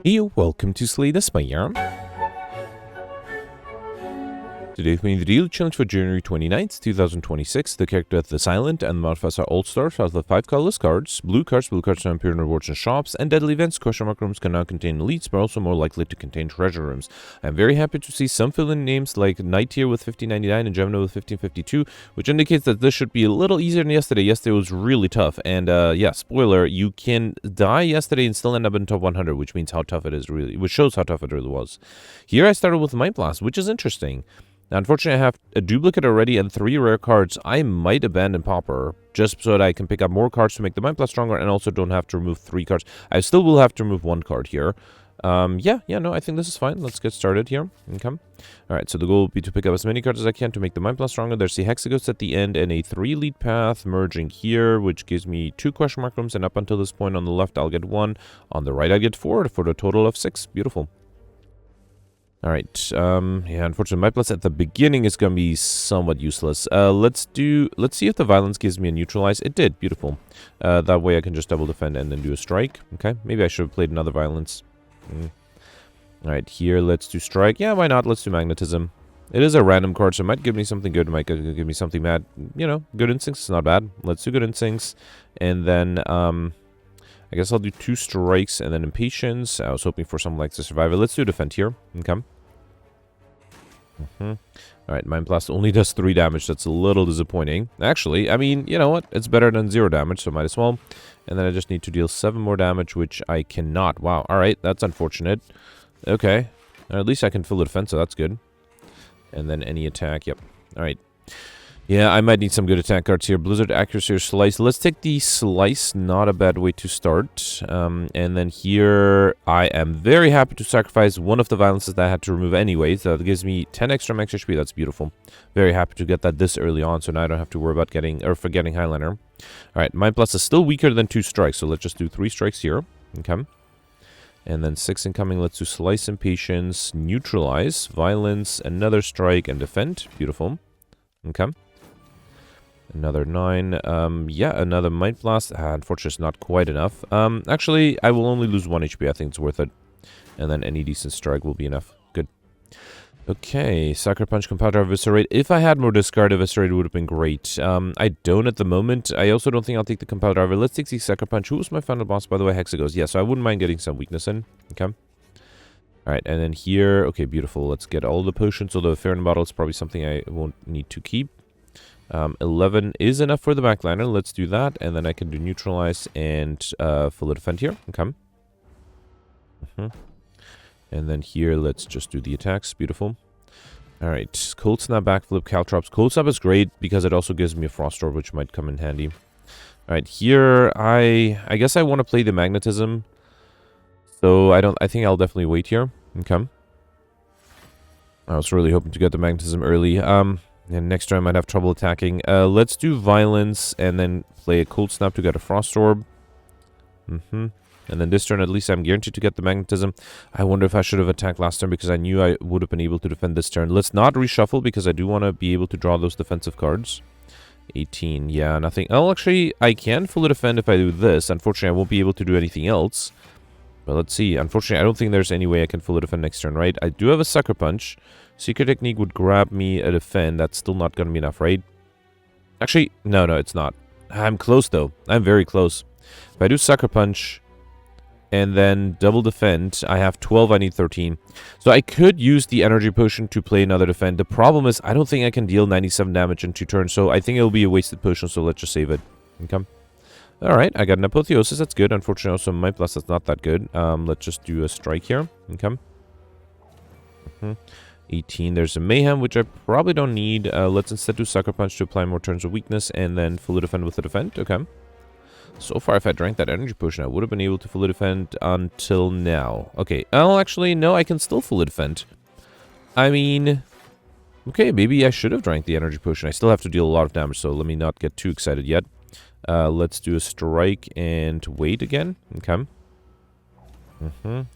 Hey, welcome to Slay the Spire. Today with me the daily challenge for January 29th, 2026. The character at the silent and the modifiers are all-stars out of the 5 colorless cards. Blue cards now appear in rewards and shops, and deadly events. Question mark rooms can now contain elites, but also more likely to contain treasure rooms. I'm very happy to see some fill-in names like Knight here with 1599 and Gemini with 1552, which indicates that this should be a little easier than yesterday. Yesterday was really tough, and yeah, spoiler, you can die yesterday and still end up in top 100, which means how tough it is really, which shows how tough it really was. Here I started with Mind Blast, which is interesting. Now, unfortunately, I have a duplicate already and 3 rare cards. I might abandon Pauper just so that I can pick up more cards to make the Mind Blast stronger and also don't have to remove 3 cards. I still will have to remove 1 card here. No, I think this is fine. Let's get started here. Okay. Alright, so the goal will be to pick up as many cards as I can to make the Mind Blast stronger. There's the Hexaghost at the end and a 3 lead path merging here, which gives me 2 question mark rooms, and up until this point on the left I'll get 1. On the right I get 4 for the total of 6. Beautiful. Alright, yeah, unfortunately, my plus at the beginning is going to be somewhat useless. Let's see if the violence gives me a neutralize. It did, beautiful. That way I can just double defend and then do a strike. Okay, maybe I should have played another violence. Alright, here, let's do strike. Yeah, why not? Let's do magnetism. It is a random card, so it might give me something good, it might give me something bad. You know, good instincts is not bad. Let's do good instincts, and then, I guess I'll do 2 strikes and then Impatience. I was hoping for something like the Survivor. Let's do defend here. Okay. Alright, Mind Blast only does 3 damage. That's a little disappointing. Actually, I mean, you know what? It's better than 0 damage, so might as well. And then I just need to deal 7 more damage, which I cannot. Wow, alright, that's unfortunate. Okay. At least I can fill the defense, so that's good. And then any attack, yep. Alright. Yeah, I might need some good attack cards here. Blizzard, Accuracy, or Slice. Let's take the Slice. Not a bad way to start. And then here, I am very happy to sacrifice one of the violences that I had to remove anyway. So that gives me 10 extra max HP. That's beautiful. Very happy to get that this early on, so now I don't have to worry about forgetting Highliner. Alright, Mind Blast is still weaker than 2 strikes, so let's just do 3 strikes here. Okay. And then 6 incoming. Let's do Slice, Impatience, Neutralize, Violence, another strike, and Defend. Beautiful. Okay. Another 9. Yeah, another Mind Blast. Unfortunately, it's not quite enough. Actually, I will only lose 1 HP. I think it's worth it. And then any decent strike will be enough. Good. Okay, Sucker Punch, Compounder, Eviscerate. If I had more discard, Eviscerate would have been great. I don't at the moment. I also don't think I'll take the Compounder. Let's take the Sucker Punch. Who was my final boss, by the way? Hexaghost. Yeah, so I wouldn't mind getting some weakness in. Okay. Alright, and then here. Okay, beautiful. Let's get all the potions. Although Farron Bottle is probably something I won't need to keep. 11 is enough for the backliner. Let's do that, and then I can do neutralize and full defend here. Okay. And then here, let's just do the attacks. Beautiful. All right, Cold Snap, Backflip, Caltrops. Cold Snap is great because it also gives me a Frost Orb, which might come in handy. All right, here I guess I want to play the Magnetism, so I think I'll definitely wait here. Okay. I was really hoping to get the Magnetism early. And next turn I might have trouble attacking. Let's do Violence and then play a Cold Snap to get a Frost Orb. And then this turn at least I'm guaranteed to get the Magnetism. I wonder if I should have attacked last turn because I knew I would have been able to defend this turn. Let's not reshuffle because I do want to be able to draw those defensive cards. 18, yeah, nothing. Oh, actually, I can fully defend if I do this. Unfortunately, I won't be able to do anything else. But let's see. Unfortunately, I don't think there's any way I can fully defend next turn, right? I do have a Sucker Punch. Secret Technique would grab me a defend. That's still not going to be enough, right? Actually, no, it's not. I'm close, though. I'm very close. If I do Sucker Punch and then double defend, I have 12, I need 13. So I could use the Energy Potion to play another defend. The problem is I don't think I can deal 97 damage in 2 turns, so I think it'll be a wasted potion, so let's just save it. Okay. Alright, I got an Apotheosis, that's good. Unfortunately, also Mind Blast, that's not that good. Let's just do a strike here. Okay. 18, there's a Mayhem, which I probably don't need. Let's instead do Sucker Punch to apply more turns of weakness, and then fully defend with the defend. Okay. So far, if I drank that Energy Potion, I would have been able to fully defend until now. Okay, oh, actually, no, I can still fully defend. I mean, okay, maybe I should have drank the Energy Potion. I still have to deal a lot of damage, so let me not get too excited yet. Let's do a strike and wait again. Okay.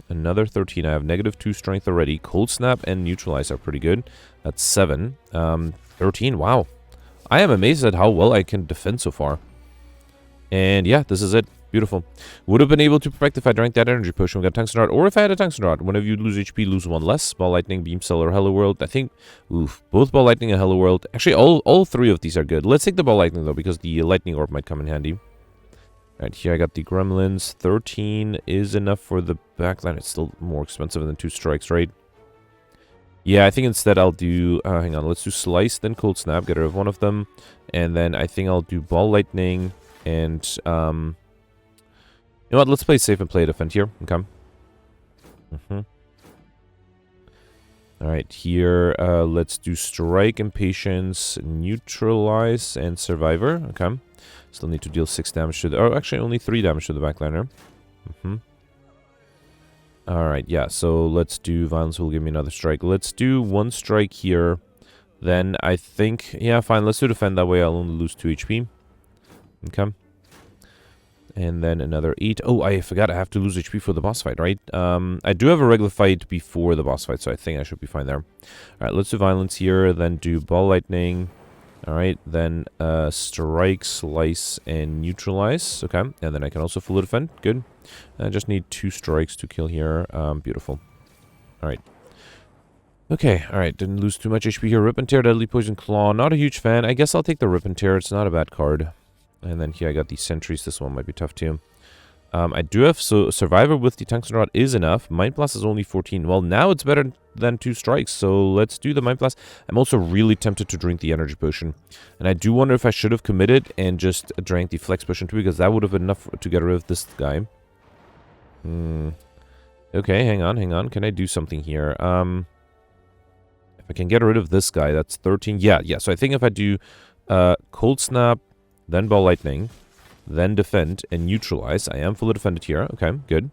Another 13. I have -2 strength already. Cold Snap and Neutralize are pretty good. That's 7. 13. Wow. I am amazed at how well I can defend so far. And yeah, this is it. beautiful. Would have been able to perfect if I drank that energy potion. We got tungsten rod, or if I had a tungsten rod. Whenever you lose HP, lose one less. Ball lightning, beam cell, or hello world. I think, oof, both ball lightning and hello world. Actually, all three of these are good. Let's take the ball lightning though, because the lightning orb might come in handy. Alright, here I got the gremlins. 13 is enough for the backline. It's still more expensive than 2 strikes, right? Yeah, I think instead I'll do... hang on, let's do Slice, then Cold Snap, get rid of one of them. And then I think I'll do Ball Lightning and... you know what, let's play safe and play Defend here. Okay. Alright, here, let's do Strike, Impatience, Neutralize, and Survivor. Okay. Still need to deal 6 damage to the... Oh, actually, only 3 damage to the backliner. Alright, yeah, so let's do... Violence will give me another strike. Let's do 1 strike here. Then I think... Yeah, fine, let's do Defend. That way I'll only lose 2 HP. Okay. And then another 8. Oh, I forgot I have to lose HP for the boss fight, right? I do have a regular fight before the boss fight, so I think I should be fine there. Alright, let's do Violence here, then do Ball Lightning. Alright, then Strike, Slice, and Neutralize. Okay, and then I can also fully defend. Good. I just need 2 strikes to kill here. Beautiful. Alright. Okay, alright, didn't lose too much HP here. Rip and Tear, Deadly Poison Claw. Not a huge fan. I guess I'll take the Rip and Tear. It's not a bad card. And then here I got the Sentries. This one might be tough too. I do have... So, Survivor with the Tungsten Rod is enough. Mind Blast is only 14. Well, now it's better than 2 strikes. So, let's do the Mind Blast. I'm also really tempted to drink the Energy Potion. And I do wonder if I should have committed and just drank the Flex Potion too, because that would have been enough to get rid of this guy. Okay, hang on. Can I do something here? If I can get rid of this guy, that's 13. Yeah. So I think if I do Cold Snap, then Ball Lightning, then Defend, and Neutralize. I am fully defended here. Okay, good.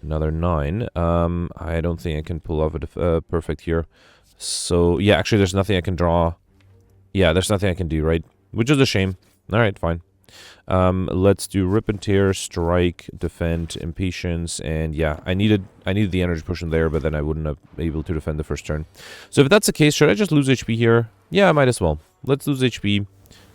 Another 9. I don't think I can pull off a perfect here. So, yeah, actually, there's nothing I can draw. Yeah, there's nothing I can do, right? Which is a shame. Alright, fine. Let's do Rip and Tear, Strike, Defend, Impatience, and yeah, I needed the Energy Potion there, but then I wouldn't have been able to defend the first turn. So if that's the case, should I just lose HP here? Yeah, I might as well. Let's lose HP.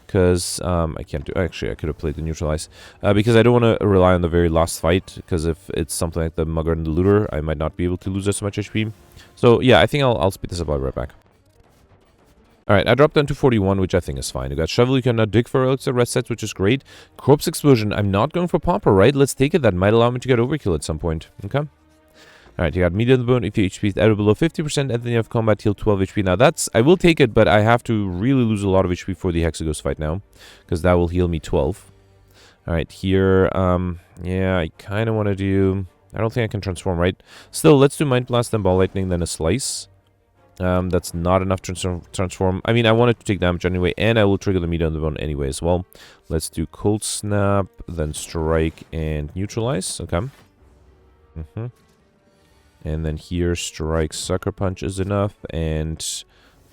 Because I can't do... Actually, I could have played the Neutralize. Because I don't want to rely on the very last fight. Because if it's something like the Mugger and the Looter, I might not be able to lose as much HP. So, yeah, I think I'll speed this up. I'll be right back. Alright, I dropped down to 41, which I think is fine. You got Shovel, you can now dig for relics at rest sets, which is great. Corpse Explosion, I'm not going for Pomper, right? Let's take it. That might allow me to get Overkill at some point. Okay. Alright, you got Meat on the Bone. If your HP is out below 50%, and then you have Combat Heal 12 HP. Now, that's... I will take it, but I have to really lose a lot of HP for the Hexaghost fight now. Because that will heal me 12. Alright, here... yeah, I kind of want to do... I don't think I can transform, right? Still, let's do Mind Blast, then Ball Lightning, then a Slice. That's not enough to transform. I mean, I wanted to take damage anyway, and I will trigger the Meat on the Bone anyway as well. Let's do Cold Snap, then Strike, and Neutralize. Okay. And then here, Strike, Sucker Punch is enough, and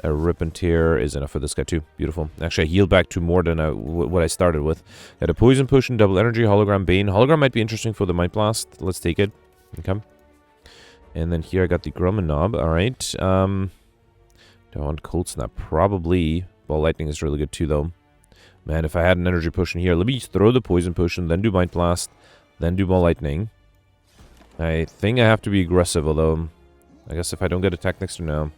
a Rip and Tear is enough for this guy too. Beautiful. Actually, I healed back to more than what I started with. Got a Poison Potion, Double Energy, Hologram, Bane. Hologram might be interesting for the Mind Blast. Let's take it. Okay. And then here I got the Grumman Knob. Alright. Do I want Cold Snap? Probably. Ball Lightning is really good too, though. Man, if I had an Energy Potion here, let me throw the Poison Potion, then do Mind Blast, then do Ball Lightning. I think I have to be aggressive, although I guess if I don't get attacked next turn now.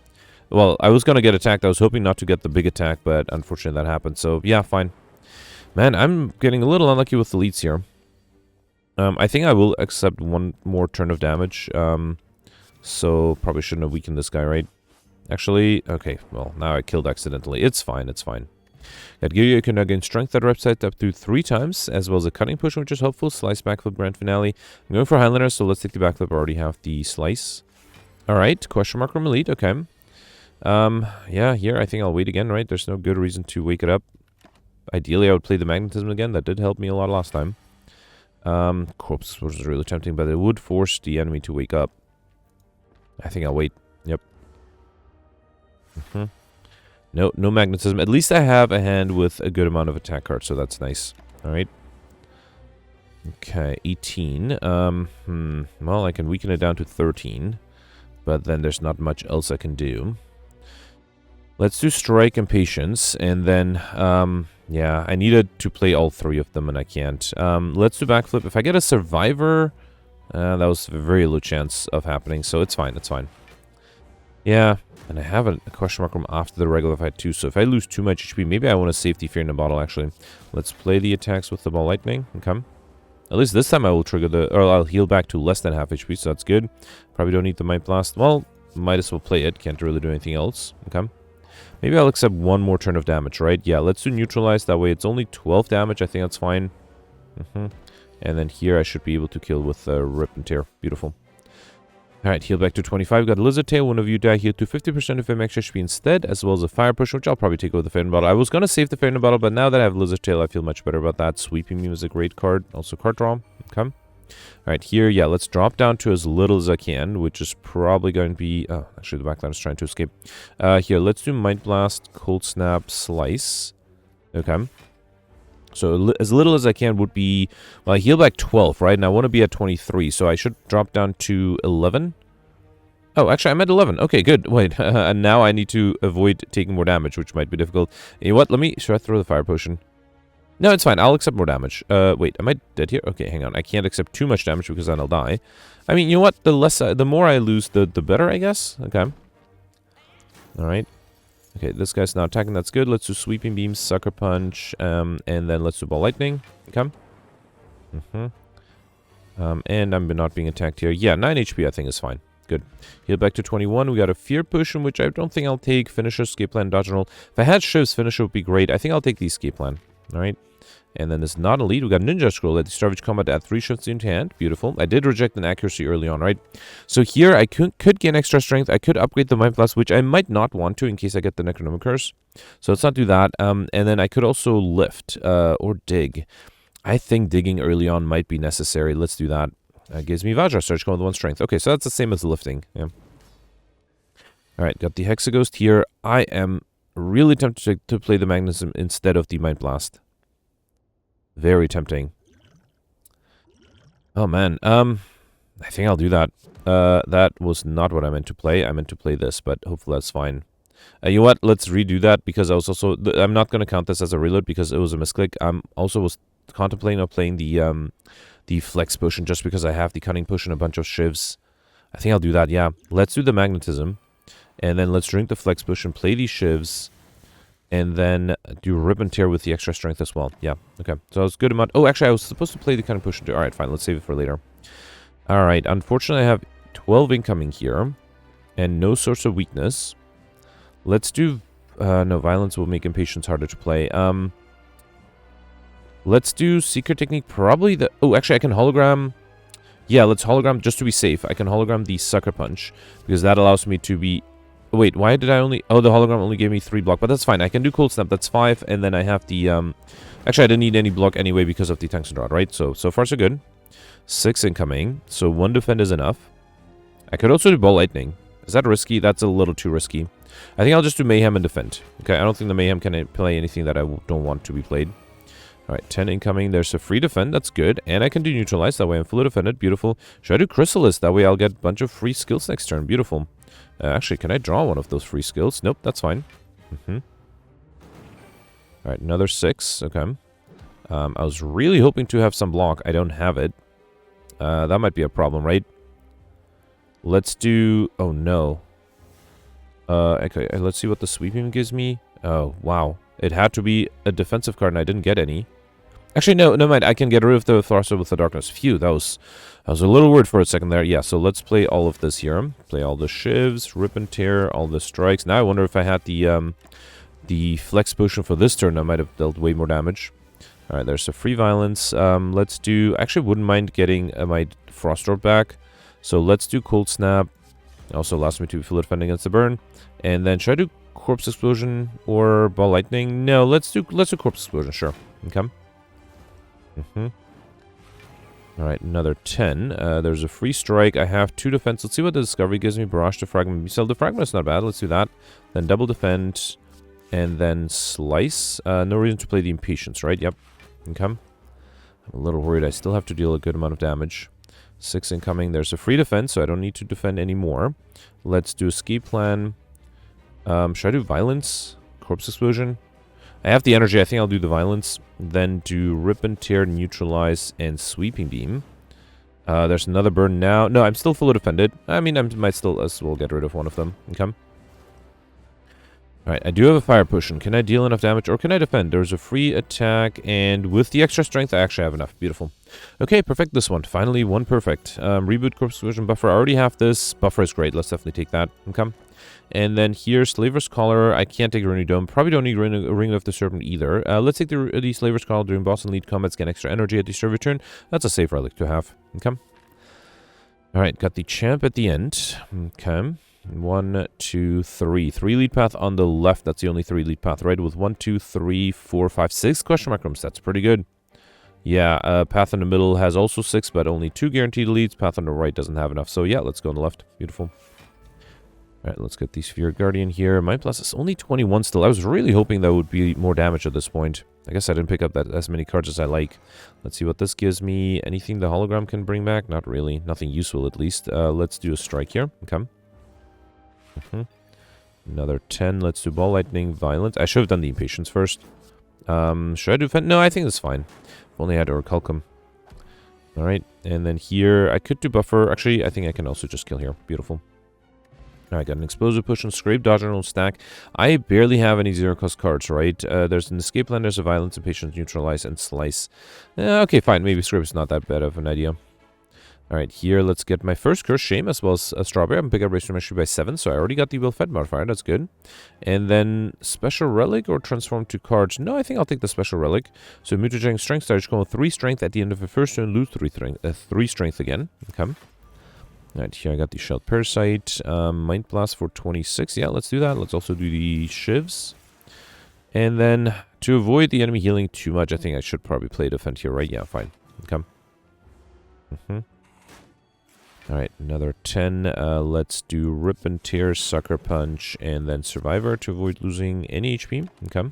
Well, I was going to get attacked. I was hoping not to get the big attack, but unfortunately that happened. So, yeah, fine. Man, I'm getting a little unlucky with the leads here. I think I will accept one more turn of damage. So, probably shouldn't have weakened this guy, right? Actually, okay, well, now I killed accidentally. It's fine, it's fine. At Gileo, you can now gain strength at rep set up to 3 times, as well as a cutting push, which is helpful. Slice, backflip, grand finale. I'm going for Highlander, so let's take the backflip. I already have the slice. Alright, question mark from Elite, okay. Yeah, here I think I'll wait again, right? There's no good reason to wake it up. Ideally, I would play the Magnetism again. That did help me a lot last time. Corpse was really tempting, but it would force the enemy to wake up. I think I'll wait. Yep. No Magnetism. At least I have a hand with a good amount of attack cards, so that's nice. Alright. Okay, 18. Well, I can weaken it down to 13. But then there's not much else I can do. Let's do Strike and Patience, and then, yeah, I needed to play all three of them, and I can't. Let's do Backflip. If I get a Survivor, that was a very low chance of happening, so it's fine, it's fine. Yeah, and I have a question mark room after the regular fight too, so if I lose too much HP, maybe I want to save the Fear in a Bottle, actually. Let's play the attacks with the Ball Lightning, okay. At least this time I will trigger the, or I'll heal back to less than half HP, so that's good. Probably don't need the Might Blast. Well, might as well play it, can't really do anything else, okay. Maybe I'll accept one more turn of damage, right? Yeah, let's do Neutralize. That way it's only 12 damage. I think that's fine. And then here I should be able to kill with Rip and Tear. Beautiful. Alright, heal back to 25. Got a Lizard Tail. One of you die. Heal to 50% of max HP instead, as well as a Fire Push, which I'll probably take over the Fairy Bottle. I was going to save the Fairy Bottle, but now that I have Lizard Tail, I feel much better about that. Sweeping Beam is a great card. Also card draw. Okay. Alright, here, yeah, let's drop down to as little as I can, which is probably going to be... Oh, actually, the backline is trying to escape. Here, let's do Might Blast, Cold Snap, Slice. Okay. So, as little as I can would be... Well, I heal back 12, right? And I want to be at 23, so I should drop down to 11. Oh, actually, I'm at 11. Okay, good. Wait, and now I need to avoid taking more damage, which might be difficult. You know what? Should I throw the Fire Potion? No, it's fine. I'll accept more damage. Wait, am I dead here? Okay, hang on. I can't accept too much damage because then I'll die. I mean, you know what? The more I lose, the better, I guess. Okay. Alright. Okay, this guy's now attacking. That's good. Let's do Sweeping Beam, Sucker Punch, and then let's do Ball Lightning. Okay. And I'm not being attacked here. Yeah, 9 HP I think is fine. Good. Heal back to 21. We got a Fear Potion, which I don't think I'll take. Finisher, Escape Plan, Dodge and Roll. If I had Shivs, Finisher would be great. I think I'll take the Escape Plan. Alright. And then this not elite. We got Ninja Scroll. At the start of each combat, add 3 shifts into hand. Beautiful. I did reject an accuracy early on, right? So here I could gain extra strength. I could upgrade the Might Blast, which I might not want to in case I get the Necronomic Curse. So let's not do that. And then I could also lift or dig. I think digging early on might be necessary. Let's do that. Gives me Vajra Surge with 1 strength. Okay, so that's the same as lifting. Yeah. Alright, got the Hexaghost here. I am really tempted to play the Magnetism instead of the Might Blast. Very tempting. Oh, man. I think I'll do that. That was not what I meant to play. I meant to play this, but hopefully that's fine. You know what? Let's redo that because I was also... I'm not going to count this as a reload because it was a misclick. Also was contemplating of playing the Flex Potion just because I have the Cunning Potion and a bunch of Shivs. I think I'll do that, yeah. Let's do the Magnetism. And then let's drink the Flex Potion, play these Shivs, and then do Rip and Tear with the extra strength as well. Yeah, okay. So that was a good amount. Oh, actually, I was supposed to play the Cunning Potion too. Alright, fine. Let's save it for later. Alright, unfortunately, I have 12 incoming here, and no source of weakness. Let's do... no, Violence will make Impatience harder to play. Let's do Secret Technique. Probably the... Oh, actually, I can hologram... Yeah, let's hologram just to be safe. I can hologram the Sucker Punch, because that allows me to be... Wait, why did I only... Oh, the hologram only gave me 3 block, but that's fine. I can do Cold Snap, that's 5, and then I have the... Actually, I didn't need any block anyway because of the Tungsten Rod, right? So far so good. 6 incoming, so 1 defend is enough. I could also do Ball Lightning. Is that risky? That's a little too risky. I think I'll just do Mayhem and defend. Okay, I don't think the Mayhem can play anything that I don't want to be played. Alright, 10 incoming. There's a free defend. That's good. And I can do Neutralize. That way I'm fully defended. Beautiful. Should I do Chrysalis? That way I'll get a bunch of free skills next turn. Beautiful. Actually, can I draw one of those free skills? Nope, that's fine. Alright, another 6. Okay. I was really hoping to have some block. I don't have it. That might be a problem, right? Let's do... Oh, no. Okay, let's see what the Sweeping gives me. Oh, wow. It had to be a defensive card, and I didn't get any. Actually, no, never mind. I can get rid of the Thruster with the Darkness. Phew, I was a little worried for a second there. Yeah, so let's play all of this here. Play all the Shivs, Rip and Tear, all the Strikes. Now I wonder if I had the Flex Potion for this turn, I might have dealt way more damage. Alright, there's a free Violence. Let's do... Actually, wouldn't mind getting my Frost Orb back. So let's do Cold Snap. Also allows me to be fully defending against the burn. And then should I do Corpse Explosion or Ball Lightning? No, let's do Corpse Explosion, sure. Okay. Alright, another 10. There's a free strike. I have 2 defense. Let's see what the Discovery gives me. Barrage Defragment. So Defragment is not bad. Let's do that. Then double defend. And then Slice. No reason to play the Impatience, right? Yep. Okay. I'm a little worried. I still have to deal a good amount of damage. 6 incoming. There's a free defense, so I don't need to defend anymore. Let's do Escape Plan. Should I do violence? Corpse explosion? I have the energy. I think I'll do the violence. Then do rip and tear, neutralize, and sweeping beam. There's another burn now. No, I'm still fully defended. I mean, I might still as well get rid of one of them. Okay. Alright, I do have a fire potion. Can I deal enough damage or can I defend? There's a free attack, and with the extra strength, I actually have enough. Beautiful. Okay, perfect this one. Finally, one perfect. Reboot corpse explosion buffer. I already have this. Buffer is great. Let's definitely take that. Okay. And then here, Slaver's Collar. I can't take a Ring Dome. Probably don't need a Ring of the Serpent either. Let's take the Slaver's Collar during boss and lead combats. Get extra energy at the start of your turn. That's a safe relic to have. Okay. Alright, got the champ at the end. Okay. 1, 2, 3. 3 lead path on the left. That's the only 3 lead path, right? With 1, 2, 3, 4, 5, 6 question mark rooms. That's pretty good. Yeah, path in the middle has also 6, but only 2 guaranteed leads. Path on the right doesn't have enough. So yeah, let's go on the left. Beautiful. Alright, let's get the Sphere Guardian here. Mind Blast is only 21 still. I was really hoping that would be more damage at this point. I guess I didn't pick up as many cards as I like. Let's see what this gives me. Anything the hologram can bring back? Not really. Nothing useful, at least. Let's do a strike here. Okay. Another 10. Let's do Ball Lightning, Violence. I should have done the Impatience first. Should I do defend? No, I think that's fine. If only I had Orichalcum. Alright, and then here, I could do Buffer. Actually, I think I can also just kill here. Beautiful. Alright, got an Explosive Potion, Scrape, Dodge, and Stack. I barely have any zero-cost cards, right? There's an Escape Plan, there's a Violence, Impatience, Neutralize, and Slice. Okay, fine. Maybe Scrape is not that bad of an idea. Alright, here, let's get my first Curse Shame as well as a Strawberry. I'm picking up Race Mastery by 7, so I already got the Well-Fed modifier. That's good. And then, Special Relic or Transform to cards? No, I think I'll take the Special Relic. So, Mutagen Strength starts going 3 Strength at the end of the first turn, lose 3 Strength again. Okay. Alright, here I got the Shelled Parasite. Mind Blast for 26. Yeah, let's do that. Let's also do the Shivs. And then, to avoid the enemy healing too much, I think I should probably play Defend here, right? Yeah, fine. Okay. Alright, another 10. Let's do Rip and Tear, Sucker Punch, and then Survivor to avoid losing any HP. Okay.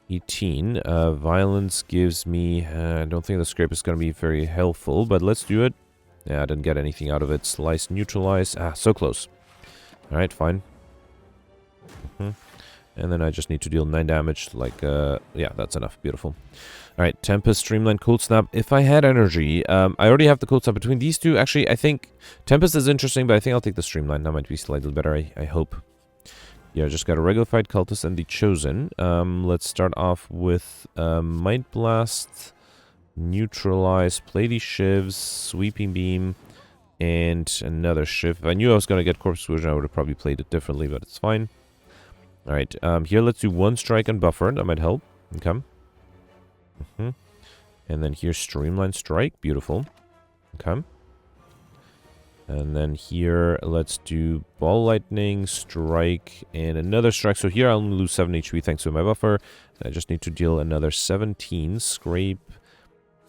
18. Violence gives me... I don't think the Scrape is going to be very helpful, but let's do it. Yeah, I didn't get anything out of it. Slice, Neutralize. Ah, so close. Alright, fine. And then I just need to deal 9 damage. Like, yeah, that's enough. Beautiful. Alright, Tempest, Streamline, Cold Snap. If I had energy, I already have the Cold Snap between these two. Actually, I think Tempest is interesting, but I think I'll take the Streamline. That might be slightly better, I hope. Yeah, just got a regular fight Cultist and the Chosen. Let's start off with Mind Blast, Neutralize, play these Shivs, Sweeping Beam, and another Shiv. If I knew I was going to get Corpse Explosion, I would have probably played it differently, but it's fine. Alright, here let's do 1 Strike and Buffer. That might help. Okay. And then here, Streamline Strike. Beautiful. Okay. And then here, let's do Ball Lightning, Strike, and another Strike. So here I'll only lose 7 HP thanks to my Buffer. I just need to deal another 17. Scrape.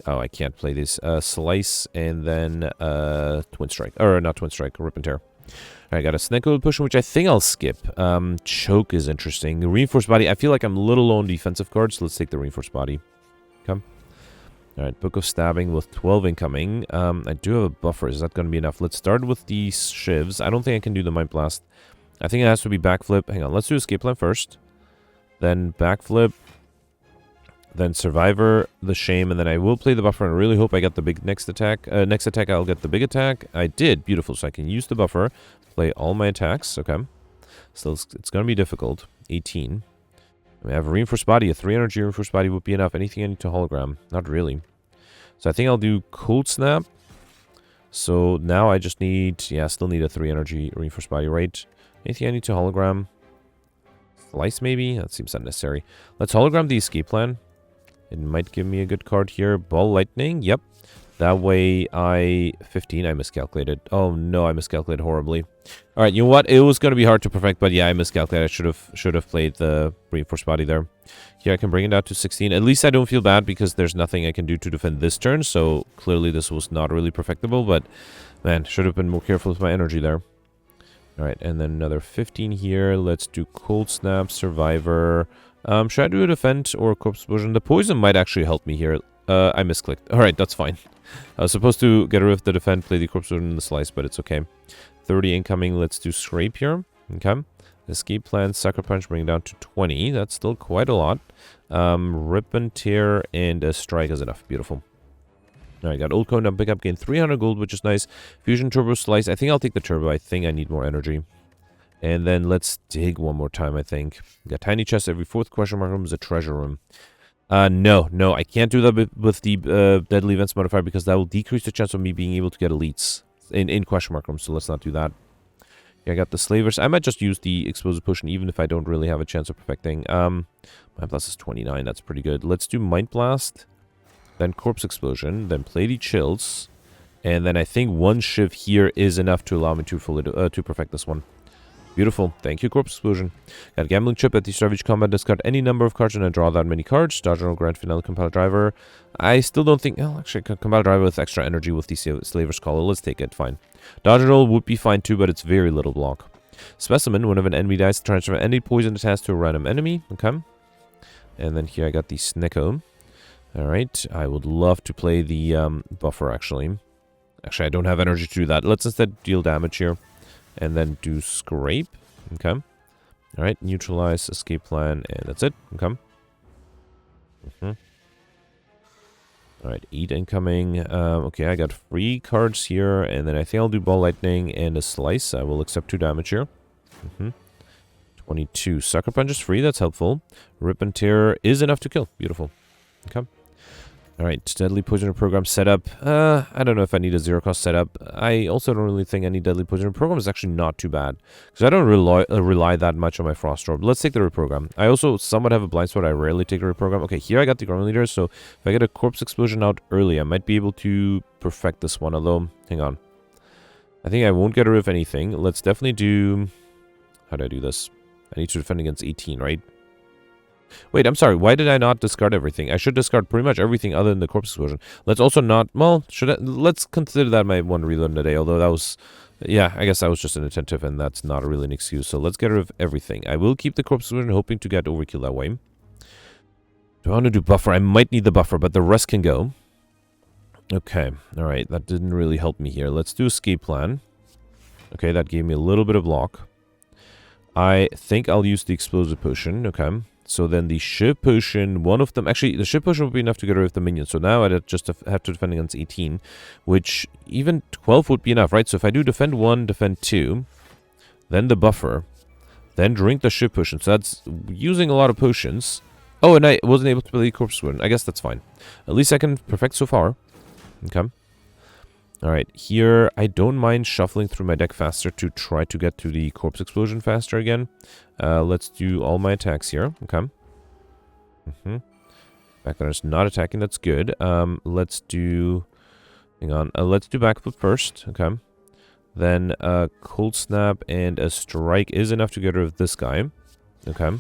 Oh, I can't play this. Slice, and then Twin Strike. Or not Twin Strike, Rip and Tear. I got a Snake Oil Potion, which I think I'll skip. Choke is interesting. Reinforced Body, I feel like I'm a little low on defensive cards, so let's take the Reinforced Body. Come. Alright, Book of Stabbing with 12 incoming. I do have a Buffer. Is that going to be enough? Let's start with the Shivs. I don't think I can do the Mind Blast. I think it has to be Backflip. Hang on, let's do Escape Plan first. Then Backflip. Then Survivor, the Shame, and then I will play the Buffer, and I really hope I get the big next attack. Next attack, I'll get the big attack. I did. Beautiful. So I can use the Buffer, play all my attacks. Okay. So it's going to be difficult. 18. I have a Reinforced Body. A 3 energy Reinforced Body would be enough. Anything I need to hologram? Not really. So I think I'll do Cold Snap. So now I just need... Yeah, still need a 3 energy Reinforced Body, right? Anything I need to hologram? Slice, maybe? That seems unnecessary. Let's hologram the Escape Plan. It might give me a good card here. Ball Lightning. Yep. That way 15, I miscalculated. Oh no, I miscalculated horribly. Alright, you know what? It was going to be hard to perfect, but yeah, I miscalculated. I should have played the Reinforced Body there. Here, I can bring it out to 16. At least I don't feel bad because there's nothing I can do to defend this turn. So clearly this was not really perfectible, but man, should have been more careful with my energy there. Alright, and then another 15 here. Let's do Cold Snap, Survivor. Should I do a Defend or Corpse Explosion? The Poison might actually help me here. I misclicked. Alright, that's fine. I was supposed to get rid of the Defend, play the Corpse Explosion in the Slice, but it's okay. 30 incoming. Let's do scrape here. Okay. Escape plan, sucker punch, bring it down to 20. That's still quite a lot. Rip and tear and a strike is enough. Beautiful. Alright, got old cone down pickup, gain 300 gold, which is nice. Fusion turbo slice. I think I'll take the turbo. I think I need more energy. And then let's dig one more time, I think. Got tiny chest. Every fourth question mark room is a treasure room. No, I can't do that with the deadly events modifier because that will decrease the chance of me being able to get elites in question mark rooms, so let's not do that. Yeah, I got the slavers. I might just use the explosive potion even if I don't really have a chance of perfecting. Mind blast is 29, that's pretty good. Let's do mind blast, then corpse explosion, then platy chills, and then I think one shiv here is enough to allow me to fully to perfect this one. Beautiful. Thank you, corpse explosion. Got gambling chip. At the start of each combat, discard any number of cards and then draw that many cards. Dodge roll, grand finale, compiler driver. I still don't think... Oh, actually, compiler driver with extra energy with the slaver's collar. Let's take it. Fine. Dodge roll would be fine too, but it's very little block. Specimen. Whenever an enemy dies, transfer any poison it has to a random enemy. Okay. And then here I got the Snicko. Alright. I would love to play the buffer, actually. Actually, I don't have energy to do that. Let's instead deal damage here. And then do scrape. Okay. Alright, neutralize, escape plan, and that's it. Okay. Alright, 8 incoming. Okay, I got 3 cards here, and then I think I'll do ball lightning and a slice. I will accept 2 damage here. 22. Sucker punch is free, that's helpful. Rip and tear is enough to kill. Beautiful. Okay. Alright, deadly poisoner program setup. I don't know if I need a zero cost setup. I also don't really think any deadly poisoner program is actually not too bad. Because I don't rely that much on my frost orb. Let's take the reprogram. I also somewhat have a blind spot. I rarely take a reprogram. Okay, here I got the ground leader. So if I get a corpse explosion out early, I might be able to perfect this one. Although, hang on. I think I won't get rid of anything. Let's definitely do... How do I do this? I need to defend against 18, right? Wait, I'm sorry. Why did I not discard everything? I should discard pretty much everything other than the corpse explosion. Let's also not... Well, let's consider that my one reload in a day. Although that was... Yeah, I guess I was just inattentive and that's not really an excuse. So let's get rid of everything. I will keep the corpse explosion, hoping to get overkill that way. Do I want to do buffer? I might need the buffer, but the rest can go. Okay. Alright, that didn't really help me here. Let's do escape plan. Okay, that gave me a little bit of block. I think I'll use the explosive potion. Okay. So then the shiv potion, one of them... Actually, the shiv potion would be enough to get rid of the minions. So now I'd just have to defend against 18. Which even 12 would be enough, right? So if I do defend 1, defend 2, then the buffer, then drink the shiv potion. So that's using a lot of potions. Oh, and I wasn't able to play corpse wound. I guess that's fine. At least I can perfect so far. Okay. Alright, here I don't mind shuffling through my deck faster to try to get to the corpse explosion faster again. Let's do all my attacks here. Okay. Backrunner's not attacking, that's good. Let's do... Hang on, let's do backflip first. Okay. Then cold snap and a strike is enough to get rid of this guy. Okay.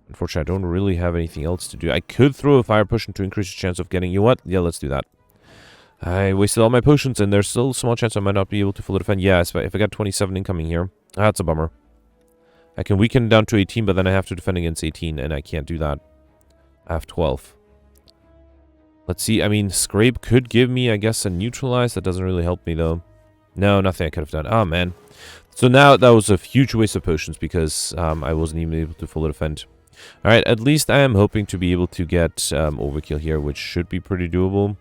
Unfortunately, I don't really have anything else to do. I could throw a fire potion to increase the chance of getting... You know what? Yeah, let's do that. I wasted all my potions, and there's still a small chance I might not be able to fully defend. Yeah, if I got 27 incoming here, that's a bummer. I can weaken down to 18, but then I have to defend against 18, and I can't do that. I have 12. Let's see. I mean, scrape could give me, I guess, a neutralize. That doesn't really help me, though. No, nothing I could have done. Oh, man. So now that was a huge waste of potions because I wasn't even able to fully defend. Alright, at least I am hoping to be able to get overkill here, which should be pretty doable.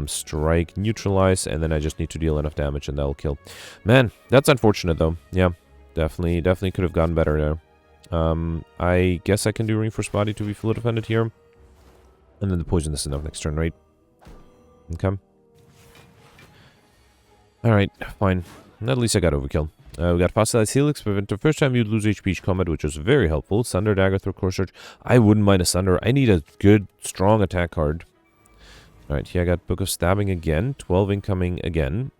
Strike, neutralize, and then I just need to deal enough damage and that'll kill. Man, that's unfortunate though. Yeah, definitely could have gotten better there. I guess I can do reinforced body to be fully defended here. And then the poison is enough next turn, right? Okay. Alright, fine. At least I got overkill. We got Fossilized Helix, prevent the first time you'd lose HP each combat, which was very helpful. Sunder, Dagger, Throw, Core Surge. I wouldn't mind a Sunder. I need a good, strong attack card. Alright, here I got Book of Stabbing again. 12 incoming again.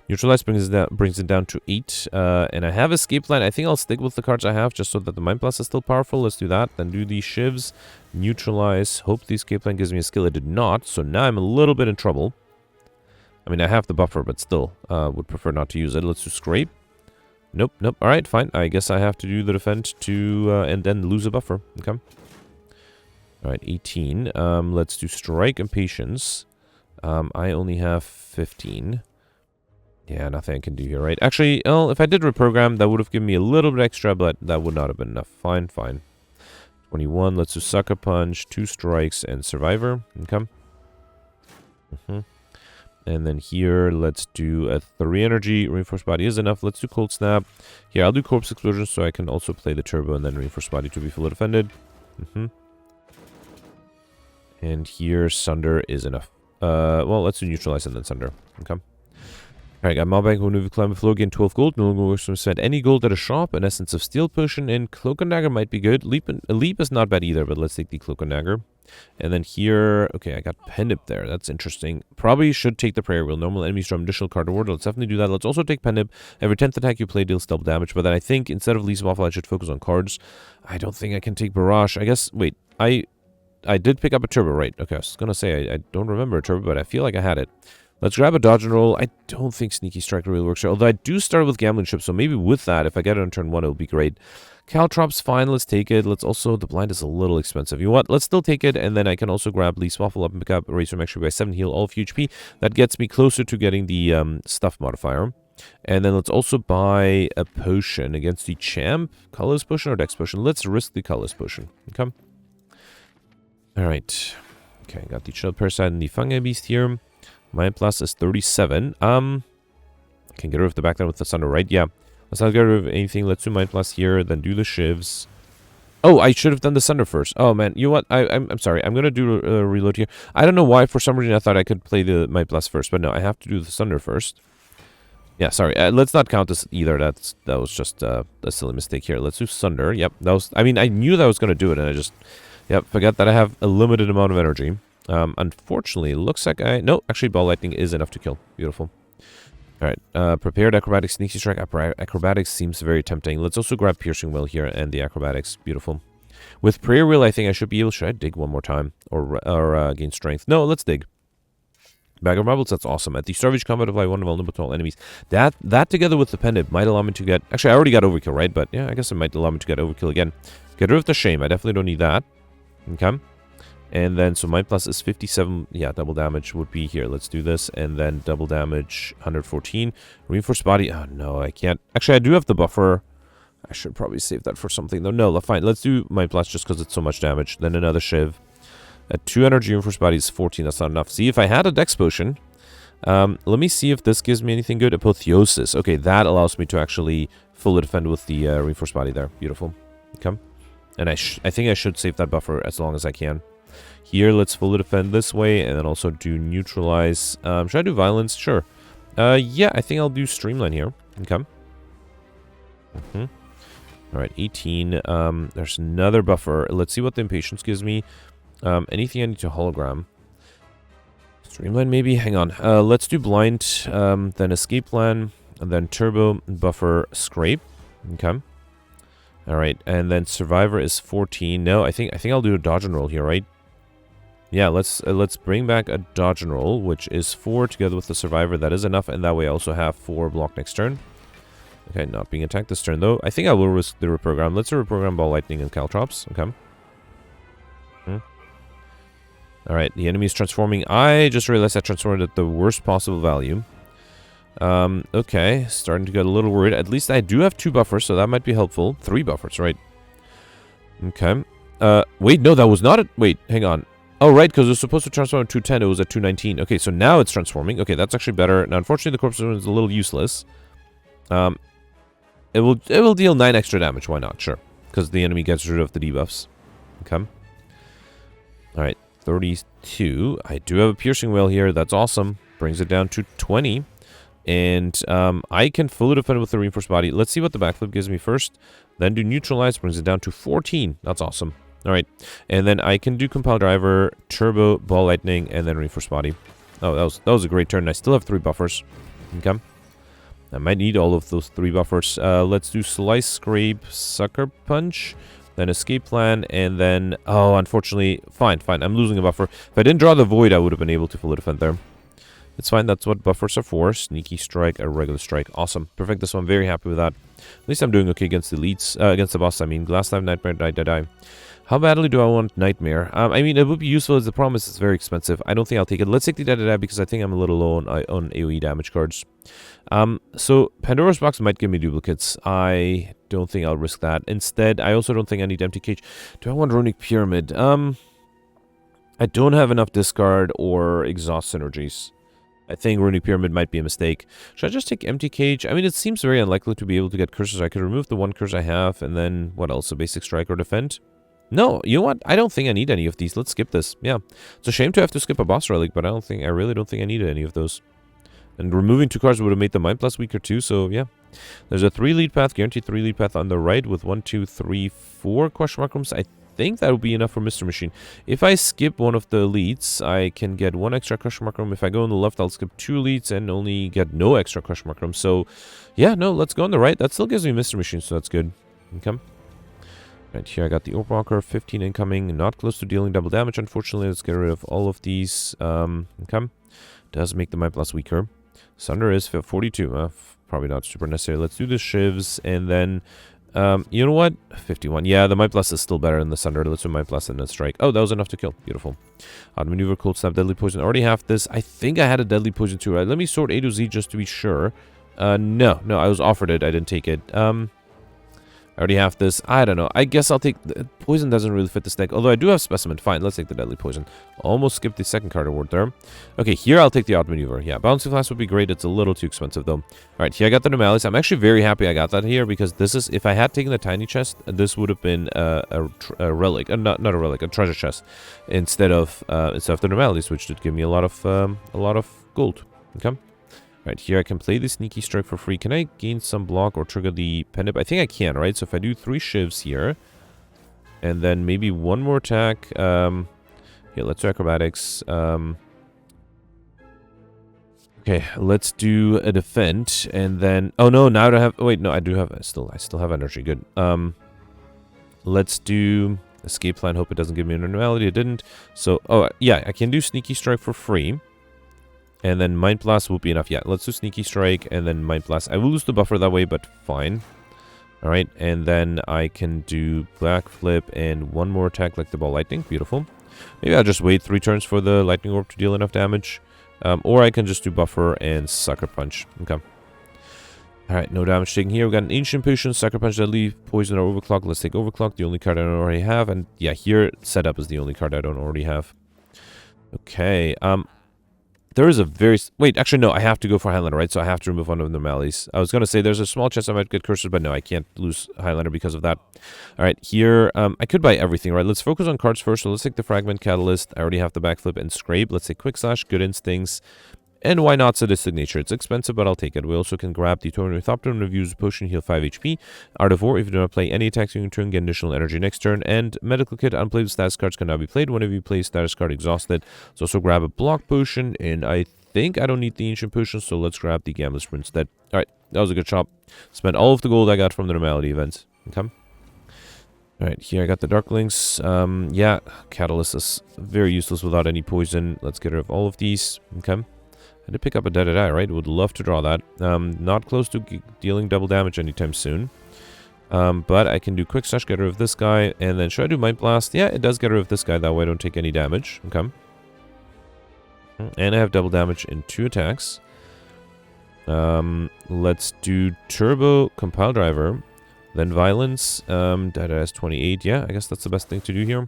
Neutralize brings it down to 8. And I have Escape Plan. I think I'll stick with the cards I have just so that the Mind Blast is still powerful. Let's do that. Then do these Shivs. Neutralize. Hope the Escape Plan gives me a skill. It did not. So now I'm a little bit in trouble. I mean, I have the buffer, but still would prefer not to use it. Let's do Scrape. Nope. Alright, fine. I guess I have to do the Defend to and then lose a buffer. Okay. Alright, 18. Let's do Strike, Impatience. I only have 15. Yeah, nothing I can do here, right? Actually, well, if I did reprogram, that would have given me a little bit extra, but that would not have been enough. Fine, fine. 21, let's do Sucker Punch, 2 strikes, and Survivor. Okay. And then here, let's do a 3 energy. Reinforced Body is enough. Let's do Cold Snap. Here, I'll do Corpse Explosion so I can also play the Turbo and then Reinforced Body to be fully defended. And here, Sunder is enough. Well, let's do Neutralize and then Sunder. Okay. Alright, got Malbank, Maneuver, Climb, Flow, gain 12 gold. No longer works to spend any gold at a shop. An Essence of Steel Potion and Cloak and Dagger might be good. Leap is not bad either, but let's take the Cloak and Dagger. And then here, okay, I got Pendip there. That's interesting. Probably should take the Prayer Wheel. Normal enemies draw additional card reward. Let's definitely do that. Let's also take Pendip. Every 10th attack you play deals double damage. But then I think instead of Least Waffle, I should focus on cards. I don't think I can take Barrage. I guess, wait, I did pick up a Turbo, right? Okay, I was going to say, I don't remember a Turbo, but I feel like I had it. Let's grab a Dodge and Roll. I don't think Sneaky Strike really works here. Although I do start with Gambling Chip, so maybe with that, if I get it on turn 1, it'll be great. Caltrop's fine. Let's take it. Let's also... The blind is a little expensive. You know what? Let's still take it, and then I can also grab Least Waffle up and pick up Eraser Extra by 7 heal all of HP. That gets me closer to getting the Stuff modifier. And then let's also buy a potion against the Champ. Colorless Potion or Dex Potion? Let's risk the Colorless Potion. Okay. Alright. Okay, got the Chill Parasite and the Fungi Beast here. Mind Plus is 37. Can get rid of the back then with the Sunder, right? Yeah. Let's not get rid of anything. Let's do Mind Plus here, then do the Shivs. Oh, I should have done the Sunder first. Oh, man. You know what? I'm sorry. I'm going to do a reload here. I don't know why. For some reason, I thought I could play the Mind Plus first, but no, I have to do the Sunder first. Yeah, sorry. Let's not count this either. That was just a silly mistake here. Let's do Sunder. Yep. That was... I mean, I knew that I was going to do it, and I just... Yep, forgot that I have a limited amount of energy. Unfortunately, it looks like no, actually, Ball Lightning is enough to kill. Beautiful. Alright, Prepared Acrobatics, Sneaky Strike. Acrobatics seems very tempting. Let's also grab Piercing Wheel here and the Acrobatics. Beautiful. With Prayer Wheel, I think I should be able... Should I dig one more time? Or gain Strength? No, let's dig. Bag of Marbles, that's awesome. At the start of each combat, apply 1 vulnerable to all enemies. That together with the Pendant might allow me to get... Actually, I already got Overkill, right? But yeah, I guess it might allow me to get Overkill again. Get rid of the Shame. I definitely don't need that. Okay. And then, so Mind Plus is 57. Yeah, double damage would be here. Let's do this. And then double damage, 114. Reinforced Body. Oh, no, I can't. Actually, I do have the buffer. I should probably save that for something, though. No, fine. Let's do Mind Plus just because it's so much damage. Then another Shiv. At 2 energy, Reinforced Body is 14. That's not enough. See, if I had a Dex Potion, let me see if this gives me anything good. Apotheosis. Okay, that allows me to actually fully defend with the Reinforced Body there. Beautiful. Okay. And I think I should save that buffer as long as I can. Here, let's fully defend this way, and then also do Neutralize. Should I do Violence? Sure. Yeah, I think I'll do Streamline here. Okay. Alright, 18. There's another buffer. Let's see what the Impatience gives me. Anything I need to Hologram. Streamline, maybe? Hang on. Let's do Blind, then Escape Plan, and then Turbo, Buffer, Scrape. Okay. Alright, and then Survivor is 14. No, I think I'll do a Dodge and Roll here, right? Yeah, let's bring back a Dodge and Roll, which is 4 together with the Survivor. That is enough, and that way I also have 4 block next turn. Okay, not being attacked this turn, though. I think I will risk the reprogram. Let's reprogram Ball Lightning and Caltrops. Okay. Alright, the enemy is transforming. I just realized I transformed at the worst possible value. Okay, starting to get a little worried. At least I do have 2 buffers, so that might be helpful. 3 buffers, right? Okay. Wait, no, that was not a... Wait, hang on. Oh, right, because it was supposed to transform at 210. It was at 219. Okay, so now it's transforming. Okay, that's actually better. Now, unfortunately, the Corpse is a little useless. It will deal 9 extra damage. Why not? Sure. Because the enemy gets rid of the debuffs. Okay. Alright, 32. I do have a Piercing Whale here. That's awesome. Brings it down to 20. And I can fully defend with the Reinforced Body. Let's see what the backflip gives me first. Then do Neutralize. Brings it down to 14. That's awesome. Alright. And then I can do Compile Driver, Turbo, Ball Lightning, and then Reinforced Body. Oh, that was a great turn. I still have 3 buffers. Okay. I might need all of those 3 buffers. Let's do Slice, Scrape, Sucker Punch, then Escape Plan, and then... Oh, unfortunately... Fine. I'm losing a buffer. If I didn't draw the Void, I would have been able to fully defend there. It's fine. That's what buffers are for. Sneaky Strike, a Regular Strike. Awesome. Perfect. This one. I'm very happy with that. At least I'm doing okay against the elites. Against the boss, I mean. Glass Life, Nightmare, Die. How badly do I want Nightmare? I mean, it would be useful as the problem is it's very expensive. I don't think I'll take it. Let's take the da because I think I'm a little low on AoE damage cards. So Pandora's Box might give me duplicates. I don't think I'll risk that. Instead, I also don't think I need Empty Cage. Do I want Runic Pyramid? I don't have enough discard or exhaust synergies. I think Runic Pyramid might be a mistake. Should I just take Empty Cage? I mean, it seems very unlikely to be able to get curses. I could remove the one curse I have, and then, what else? A basic strike or defend? No, you know what? I don't think I need any of these. Let's skip this. Yeah. It's a shame to have to skip a boss relic, but I really don't think I need any of those. And removing 2 cards would have made the Mind Plus weaker too, so yeah. There's a 3 lead path, guaranteed 3 lead path on the right with 1, 2, 3, 4 question mark rooms. I think that would be enough for Mr. Machine. If I skip one of the leads, I can get 1 extra question mark room. If I go on the left, I'll skip 2 leads and only get no extra question mark room. So, yeah, no, let's go on the right. That still gives me Mr. Machine, so that's good. Okay. Right here, I got the Orb Walker, 15 incoming, not close to dealing double damage, unfortunately. Let's get rid of all of these. Okay. Does make the Mind Blast weaker. Sunder is 42. Probably not super necessary. Let's do the Shivs, and then, you know what? 51. Yeah, the Mind Blast is still better than the Sunder. Let's do Mind Blast and then Strike. Oh, that was enough to kill. Beautiful. Maneuver, Cold Snap, Deadly Poison. Already have this. I think I had a Deadly Poison too, right? Let me sort A to Z just to be sure. No, I was offered it. I didn't take it. I already have this. I don't know. I guess I'll take... Poison doesn't really fit this deck. Although I do have Specimen. Fine, let's take the Deadly Poison. Almost skipped the second card award there. Okay, here I'll take the Outmaneuver. Yeah, Bouncing Flash would be great. It's a little too expensive, though. Alright, here I got the Normalities. I'm actually very happy I got that here, because this is... If I had taken the Tiny Chest, this would have been a relic. Not a relic, a treasure chest. Instead of the Normalities, which did give me a lot of gold. Okay? Right, here I can play the Sneaky Strike for free. Can I gain some block or trigger the Pendant? I think I can, right? So if I do 3 Shivs here, and then maybe 1 more attack. Here, let's do Acrobatics. Okay, let's do a Defend, and then... Oh, no, now I don't have... Wait, no, I do have... I still have energy. Good. Let's do Escape Plan. Hope it doesn't give me an normality. It didn't. So, oh, yeah, I can do Sneaky Strike for free. And then Mind Blast will be enough. Yeah, let's do Sneaky Strike and then Mind Blast. I will lose the buffer that way, but fine. Alright, and then I can do Backflip and 1 more attack like the Ball Lightning. Beautiful. Maybe I'll just wait 3 turns for the Lightning Orb to deal enough damage. Or I can just do Buffer and Sucker Punch. Okay. Alright, no damage taken here. We've got an Ancient Potion, Sucker Punch, Deadly Poison, or Overclock. Let's take Overclock, the only card I don't already have. And yeah, here, Setup is the only card I don't already have. Okay, there is a very... Wait, actually, no, I have to go for Highlander, right? So I have to remove one of the Normalities. I was going to say there's a small chance I might get curses, but no, I can't lose Highlander because of that. All right, here, I could buy everything, right? Let's focus on cards first. So let's take the Fragment Catalyst. I already have the Backflip and Scrape. Let's take Quick Slash, Good Instincts. And why not Sadistic Nature? It's expensive, but I'll take it. We also can grab the Torn Orthopteron, Reviews Potion, heal 5 HP. Art of War, if you do not play any attacks, you can turn, get additional energy next turn. And Medical Kit, unplayed status cards can now be played whenever you play status card exhausted. Let's also grab a Block Potion, and I think I don't need the Ancient Potion, so let's grab the Gambler's Sprint instead. Alright, that was a good shot. Spent all of the gold I got from the Normality events. Okay. Alright, here I got the Darklings. Yeah, Catalyst is very useless without any poison. Let's get rid of all of these. Okay. I did pick up a Dead-Eye, right? Would love to draw that. Not close to dealing double damage anytime soon. But I can do Quick Slash, get rid of this guy. And then should I do Mind Blast? Yeah, it does get rid of this guy. That way I don't take any damage. Okay. And I have double damage in 2 attacks. Let's do Turbo, Compile Driver. Then Violence. Dead-Eye has 28. Yeah, I guess that's the best thing to do here.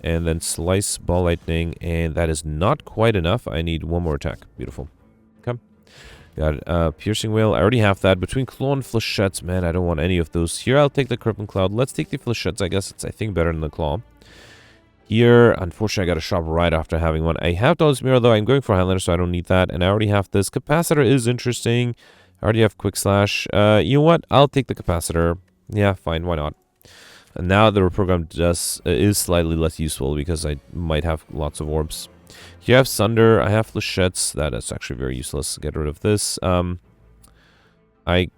And then Slice, Ball Lightning, and that is not quite enough. I need 1 more attack. Beautiful. Okay. Got Piercing Whale. I already have that. Between Claw and Flechettes, man, I don't want any of those. Here, I'll take the Crippling Cloud. Let's take the Flechettes. I guess it's, I think, better than the Claw. Here, unfortunately, I got a shop right after having one. I have Doll's Mirror, though. I'm going for Highlander, so I don't need that. And I already have this. Capacitor is interesting. I already have Quick Slash. You know what? I'll take the Capacitor. Yeah, fine. Why not? And now the reprogram is slightly less useful because I might have lots of orbs. Here I have Sunder. I have Flechettes. That is actually very useless. Get rid of this. I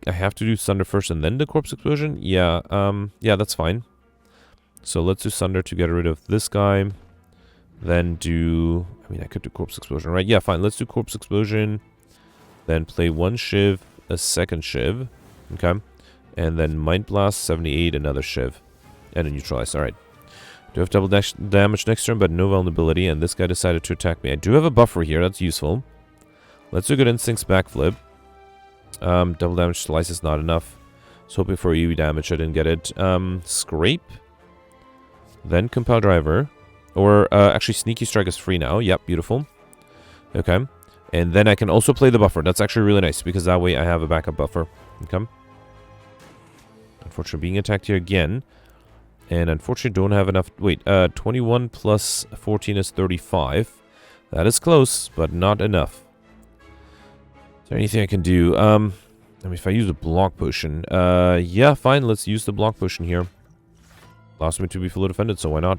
have to do Sunder first and then the Corpse Explosion. Yeah, yeah, that's fine. So let's do Sunder to get rid of this guy. Then do... I mean, I could do Corpse Explosion, right? Yeah, fine. Let's do Corpse Explosion. Then play 1 Shiv, a 2nd Shiv. Okay. And then Mind Blast, 78, another Shiv. And a Neutralize. Alright. Do have double damage next turn, but no vulnerability, and this guy decided to attack me. I do have a buffer here, that's useful. Let's do Good Instincts backflip. Double damage slice is not enough. I was hoping for EV damage, I didn't get it. Scrape. Then Compel Driver. Or, actually, Sneaky Strike is free now. Yep, beautiful. Okay. And then I can also play the buffer. That's actually really nice, because that way I have a backup buffer. Okay. Unfortunately, being attacked here again. And unfortunately, don't have enough... Wait, 21 plus 14 is 35. That is close, but not enough. Is there anything I can do? I mean, if I use a block potion... yeah, fine, let's use the block potion here. Allows me to be fully defended, so why not?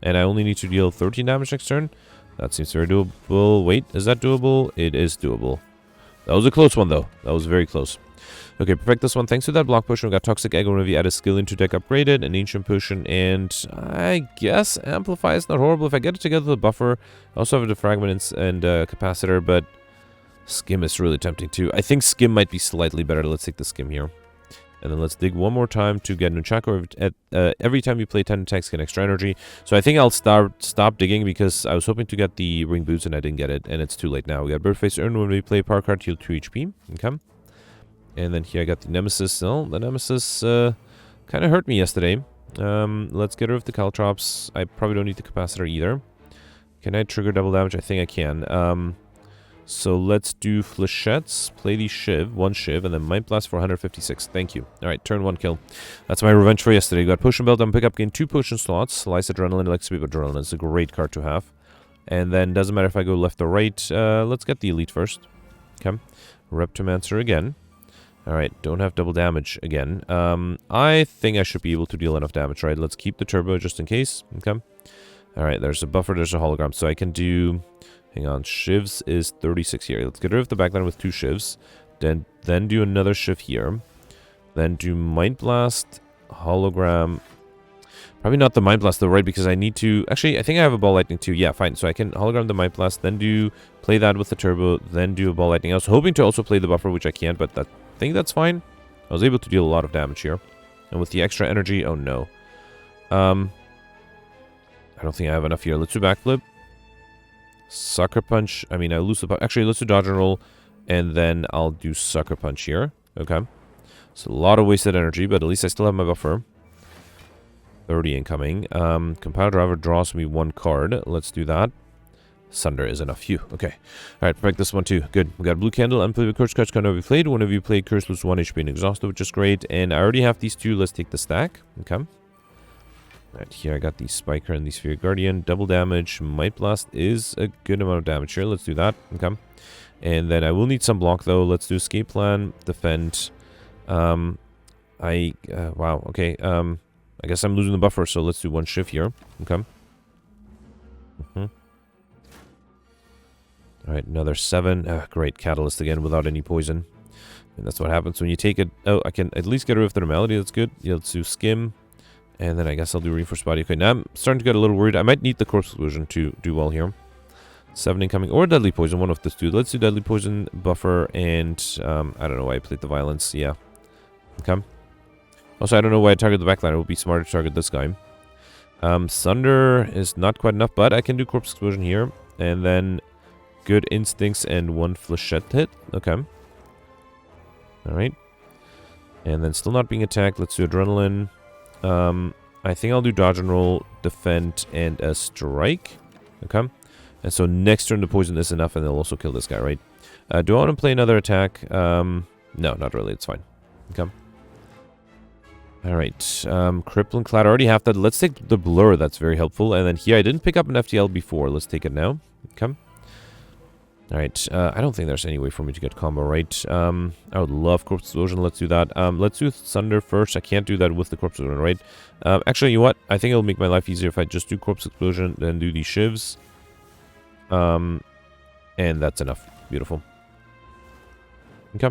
And I only need to deal 13 damage next turn. That seems very doable. Wait, is that doable? It is doable. That was a close one, though. That was very close. Okay, perfect this one. Thanks to that block potion, we got Toxic Egg whenever you add a skill into deck upgraded, an Ancient Potion, and I guess Amplify is not horrible. If I get it together with a buffer, I also have a Defragment and Capacitor, but Skim is really tempting too. I think Skim might be slightly better. Let's take the Skim here. And then let's dig one more time to get Nunchaku. Every time you play 10 attacks, get extra energy. So I think I'll stop digging because I was hoping to get the Ring Boots and I didn't get it. And it's too late now. We got Birdface Earn when we play Power Card, heal 2 HP. Okay. And then here I got the Nemesis. Oh, the Nemesis kind of hurt me yesterday. Let's get rid of the Caltrops. I probably don't need the Capacitor either. Can I trigger double damage? I think I can. So let's do Flechettes, play the Shiv, one Shiv, and then Mind Blast for 156. Thank you. Alright, turn 1 kill. That's my revenge for yesterday. Got Potion Belt on pickup, gain 2 potion slots. Slice Adrenaline, Elixir Speed Adrenaline. It's a great card to have. And then, doesn't matter if I go left or right. Let's get the Elite first. Okay. Reptomancer again. Alright, don't have double damage again. I think I should be able to deal enough damage, right? Let's keep the Turbo just in case. Okay. Alright, there's a buffer, there's a hologram. So I can do... Hang on, Shivs is 36 here. Let's get rid of the backline with 2 Shivs. Then do another Shiv here. Then do Mind Blast, Hologram. Probably not the Mind Blast though, right? Because I need to... Actually, I think I have a Ball Lightning too. Yeah, fine. So I can Hologram the Mind Blast, then play that with the Turbo, then do a Ball Lightning. I was hoping to also play the buffer, which I can't, but I think that's fine. I was able to deal a lot of damage here. And with the extra energy, oh no. I don't think I have enough here. Let's do Backflip. Sucker Punch. I mean, I lose the... Actually, let's do Dodge and Roll. And then I'll do Sucker Punch here. Okay. So a lot of wasted energy, but at least I still have my buffer. 30 incoming. Compile Driver draws me 1 card. Let's do that. Sunder is enough. Phew. Okay. Alright, perfect this one too. Good. We got Blue Candle, Unplayable Curse cards can be played. Whenever you play Curse, lose 1 HP and Exhausted, which is great. And I already have these 2. Let's take the stack. Okay. Alright, here I got the Spiker and the Sphere Guardian. Double damage. Might Blast is a good amount of damage here. Let's do that. Okay. And then I will need some block though. Let's do Escape Plan, Defend. Wow, okay. I guess I'm losing the buffer, so let's do 1 Shift here. Okay. Alright, another 7. Great, Catalyst again without any poison. And that's what happens when you take it. Oh, I can at least get rid of the Normality. That's good. Yeah, let's do Skim. And then I guess I'll do Reinforced Body. Okay, now I'm starting to get a little worried. I might need the Corpse Explosion to do well here. 7 incoming. Or Deadly Poison, one of the 2. Let's do Deadly Poison, Buffer, and I don't know why I played the Violence. Yeah. Okay. Also, I don't know why I targeted the backline. It would be smarter to target this guy. Sunder is not quite enough, but I can do Corpse Explosion here. And then Good Instincts and 1 Flechette hit. Okay. Alright. And then still not being attacked. Let's do Adrenaline. I think I'll do Dodge and Roll, Defend, and a Strike. Okay. And so next turn the poison is enough, and they'll also kill this guy, right? Do I want to play another attack? No, not really. It's fine. Okay. Alright. Crippling Cloud. I already have that. Let's take the Blur. That's very helpful. And then here, I didn't pick up an FTL before. Let's take it now. Okay. Alright, I don't think there's any way for me to get combo, right? I would love Corpse Explosion, let's do that. Let's do Thunder first. I can't do that with the Corpse Explosion, right? Actually, you know what? I think it'll make my life easier if I just do Corpse Explosion, then do these Shivs. And that's enough. Beautiful. Okay.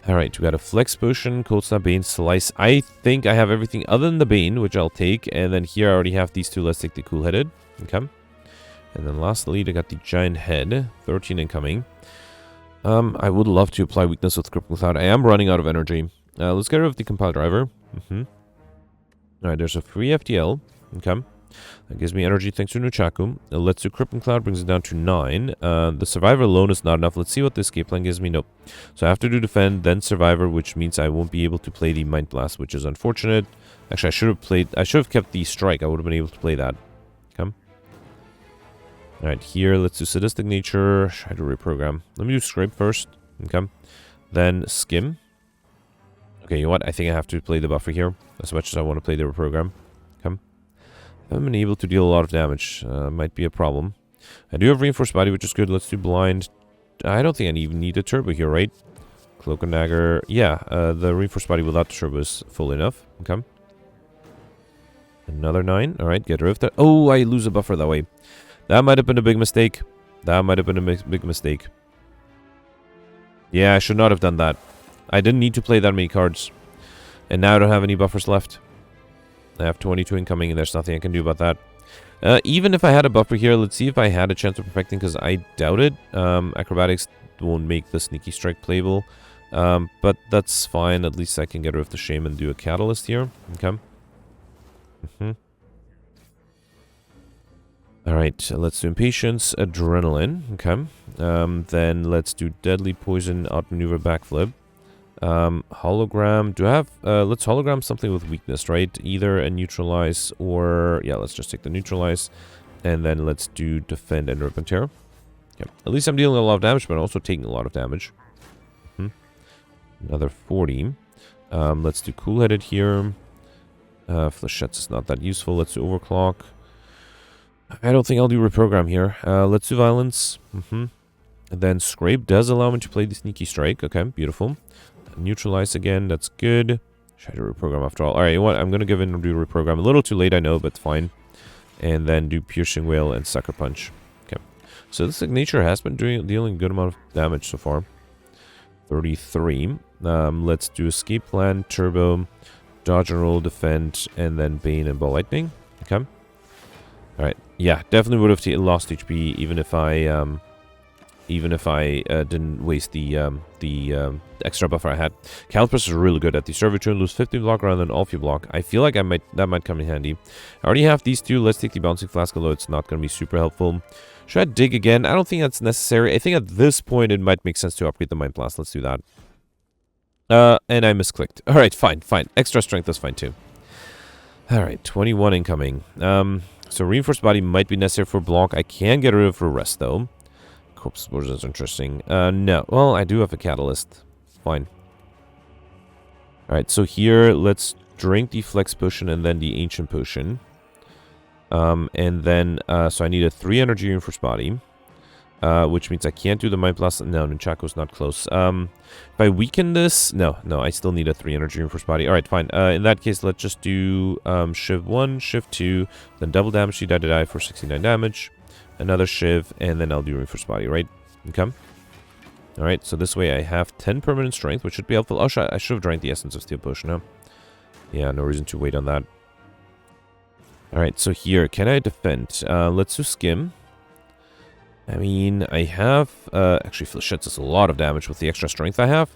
Alright, we got a Flex Potion, Cold Snap, Bane, Slice. I think I have everything other than the Bane, which I'll take. And then here I already have these 2. Let's take the Cool Headed. Okay. And then lastly, I got the Giant Head, 13 incoming. I would love to apply Weakness with Crippling Cloud. I am running out of energy. Let's get rid of the Compile Driver. Alright, there's a free FTL. Okay. That gives me energy thanks to Nunchaku. Let's do Crippling Cloud, brings it down to 9. The Survivor alone is not enough. Let's see what the escape plan gives me. Nope. So I have to do Defend, then Survivor, which means I won't be able to play the Mind Blast, which is unfortunate. Actually, I should have kept the Strike. I would have been able to play that. Okay. Alright, here, let's do Sadistic Nature. Try to reprogram. Let me do Scrape first. Okay. Then Skim. Okay, you know what? I think I have to play the buffer here, as much as I want to play the reprogram. Okay. I haven't been able to deal a lot of damage. Might be a problem. I do have Reinforced Body, which is good. Let's do Blind. I don't think I even need a Turbo here, right? Cloak and Dagger. Yeah, the Reinforced Body without the Turbo is full enough. Okay. Another 9. Alright, get rid of that. Oh, I lose a buffer that way. That might have been a big mistake. That might have been a big mistake. Yeah, I should not have done that. I didn't need to play that many cards. And now I don't have any buffers left. I have 22 incoming and there's nothing I can do about that. Even if I had a buffer here, let's see if I had a chance of perfecting, because I doubt it. Acrobatics won't make the Sneaky Strike playable. But that's fine. At least I can get rid of the Shame and do a Catalyst here. Okay. Alright, let's do Impatience, Adrenaline. Okay. Then let's do Deadly Poison, Outmaneuver, Backflip. Hologram. Do I have... let's hologram something with weakness, right? Either a Neutralize or... Yeah, let's just take the Neutralize. And then let's do Defend and Rip and Tear. Okay. At least I'm dealing a lot of damage, but I'm also taking a lot of damage. Another 40. Let's do Cool-Headed here. Flechettes is not that useful. Let's do Overclock. I don't think I'll do Reprogram here. Let's do Violence. And then Scrape does allow me to play the Sneaky Strike. Okay, beautiful. Neutralize again. That's good. Try to Reprogram after all. Alright, you know what? I'm going to give in and do Reprogram. A little too late, I know, but fine. And then do Piercing Wail and Sucker Punch. Okay. So this Signature has been dealing a good amount of damage so far. 33. Let's do Escape Plan, Turbo, Dodge and Roll, Defend, and then Bane and Ball Lightning. Okay. Alright. Yeah, definitely would have lost HP even if I didn't waste the extra buffer I had. Calipers is really good at the Servitude. Lose 50 block rather than all few block. I feel like that might come in handy. I already have these two. Let's take the Bouncing Flask, although it's not going to be super helpful. Should I dig again? I don't think that's necessary. I think at this point it might make sense to upgrade the Mind Blast. Let's do that. And I misclicked. Alright, fine. Extra strength is fine too. Alright, 21 incoming. So Reinforced Body might be necessary for block. I can get rid of for rest though. Corpse Explosion is interesting. No. Well, I do have a Catalyst. Fine. Alright, so here, let's drink the Flex Potion and then the Ancient Potion. And then, so I need a 3 energy Reinforced Body. Which means I can't do the Mind Blast. No, Nunchaku's not close. If I weaken this... No, I still need a 3 energy Reinforced Body. Alright, fine. In that case, let's just do Shiv 1, Shiv 2, then double damage to die for 69 damage. Another Shiv, and then I'll do Reinforced Body, right? Okay. Alright, so this way I have 10 permanent strength, which should be helpful. Oh, I should have drank the Essence of Steel Potion, huh? Yeah, no reason to wait on that. Alright, so here, can I defend? Let's do Skim. I mean, I have... actually, Flechettes is a lot of damage with the extra strength I have.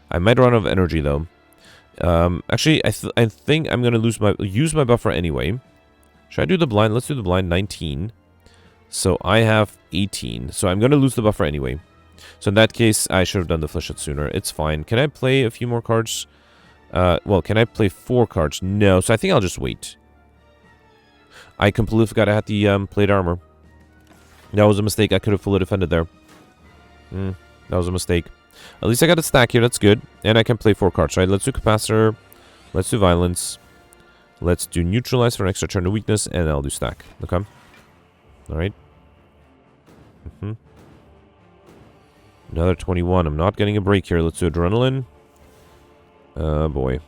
I might run out of energy, though. Actually, I think I'm going to use my buffer anyway. Should I do the blind? Let's do the blind 19. So I have 18. So I'm going to lose the buffer anyway. So in that case, I should have done the Flechette sooner. It's fine. Can I play a few more cards? Well, can I play 4 cards? No. So I think I'll just wait. I completely forgot I had the plate armor. That was a mistake. I could have fully defended there. That was a mistake. At least I got a stack here. That's good. And I can play 4 cards, right? Let's do Capacitor. Let's do Violence. Let's do Neutralize for an extra turn of weakness. And I'll do stack. Okay. Alright. Another 21. I'm not getting a break here. Let's do Adrenaline. Boy.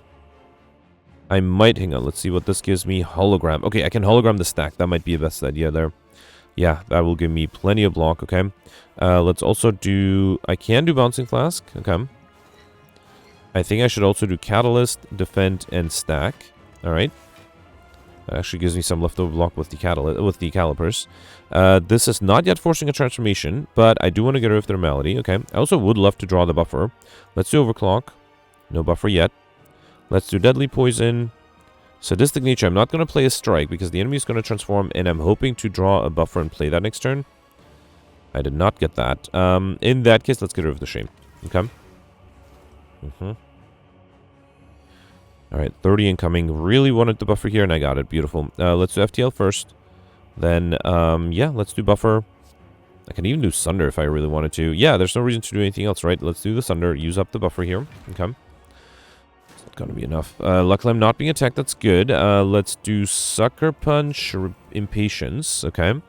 I might... Hang on. Let's see what this gives me. Hologram. Okay, I can hologram the stack. That might be the best idea there. Yeah, that will give me plenty of block. Okay. Let's also do... I can do Bouncing Flask. Okay. I think I should also do Catalyst, Defend, and Stack. Alright. That actually gives me some leftover block with the Calipers. This is not yet forcing a transformation, but I do want to get rid of the Normality. Okay. I also would love to draw the buffer. Let's do Overclock. No buffer yet. Let's do Deadly Poison. Sadistic Nature. I'm not going to play a strike because the enemy is going to transform, and I'm hoping to draw a buffer and play that next turn. I did not get that. In that case, let's get rid of the Shame. Okay. Alright, 30 incoming. Really wanted the buffer here, and I got it. Beautiful. Let's do FTL first. Then, yeah, let's do buffer. I can even do Sunder if I really wanted to. Yeah, there's no reason to do anything else, right? Let's do the Sunder. Use up the buffer here. Okay. It's not going to be enough. Luckily, I'm not being attacked. That's good. Let's do Sucker Punch, Impatience. Okay.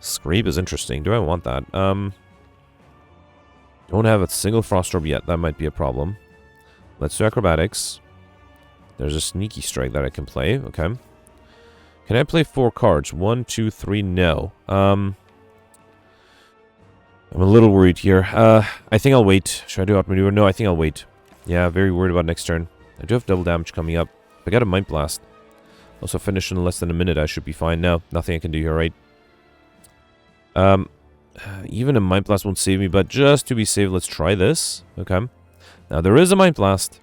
Scrape is interesting. Do I want that? Don't have a single Frost Orb yet. That might be a problem. Let's do Acrobatics. There's a Sneaky Strike that I can play. Okay. Can I play 4 cards? 1, 2, 3, no. I'm a little worried here. I think I'll wait. Should I do outmaneuver? No, I think I'll wait. Yeah, very worried about next turn. I do have double damage coming up. If I got a Mind Blast. Also finish in less than a minute, I should be fine. No, nothing I can do here, right? Even a Mind Blast won't save me, but just to be safe, let's try this. Okay. Now, there is a Mind Blast.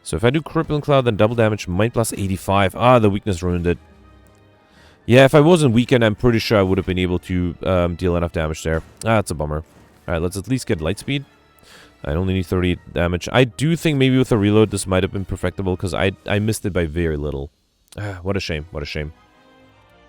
So if I do Crippling Cloud, then double damage, Mind Blast 85. Ah, the weakness ruined it. Yeah, if I wasn't weakened, I'm pretty sure I would have been able to deal enough damage there. Ah, that's a bummer. Alright, let's at least get Light Speed. I only need 38 damage. I do think maybe with a reload, this might have been perfectable, because I missed it by very little. Ah, what a shame, what a shame.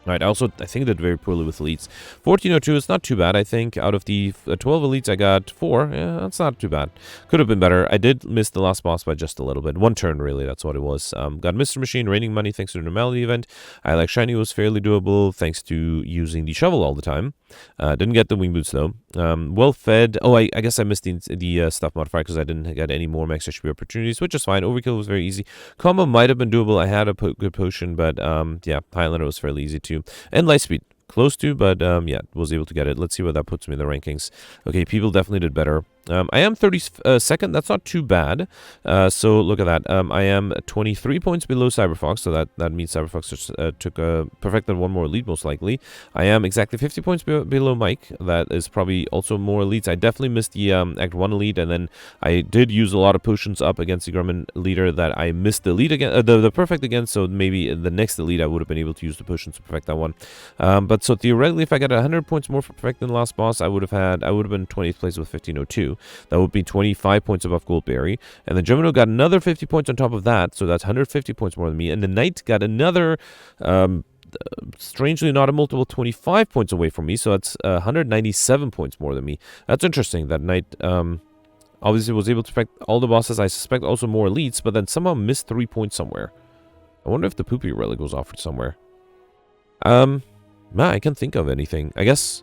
Alright, I think I did very poorly with elites. 1402 is not too bad, I think. Out of the 12 elites, I got 4. Yeah, that's not too bad. Could have been better. I did miss the last boss by just a little bit. 1 turn, really, that's what it was. Got Mr. Machine, raining money thanks to the normality event. I like Shiny was fairly doable thanks to using the shovel all the time. Didn't get the wing boots, though. Well fed. Oh, I guess I missed the stuff modifier because I didn't get any more max HP opportunities, which is fine. Overkill was very easy. Combo might have been doable. I had a good potion, but yeah, Highlander was fairly easy too. And light speed. Close to, but yeah, was able to get it. Let's see where that puts me in the rankings. Okay, people definitely did better. I am 32nd. That's not too bad. So look at that. I am 23 points below Cyberfox. So that means Cyberfox just perfected 1 more elite most likely. I am exactly 50 points below Mike. That is probably also more elites. I definitely missed the Act 1 elite, and then I did use a lot of potions up against the Grumman leader that I missed the elite again, the perfect again. So maybe the next elite I would have been able to use the potions to perfect that one. But so theoretically, if I got 100 points more for perfecting the last boss, I would have been 20th place with 1502. That would be 25 points above Goldberry. And then Gemino got another 50 points on top of that, so that's 150 points more than me. And the Knight got another, strangely not a multiple, 25 points away from me, so that's 197 points more than me. That's interesting. That Knight obviously was able to perfect all the bosses. I suspect also more elites, but then somehow missed 3 points somewhere. I wonder if the Poopy Relic was offered somewhere. Nah, I can't think of anything. I guess...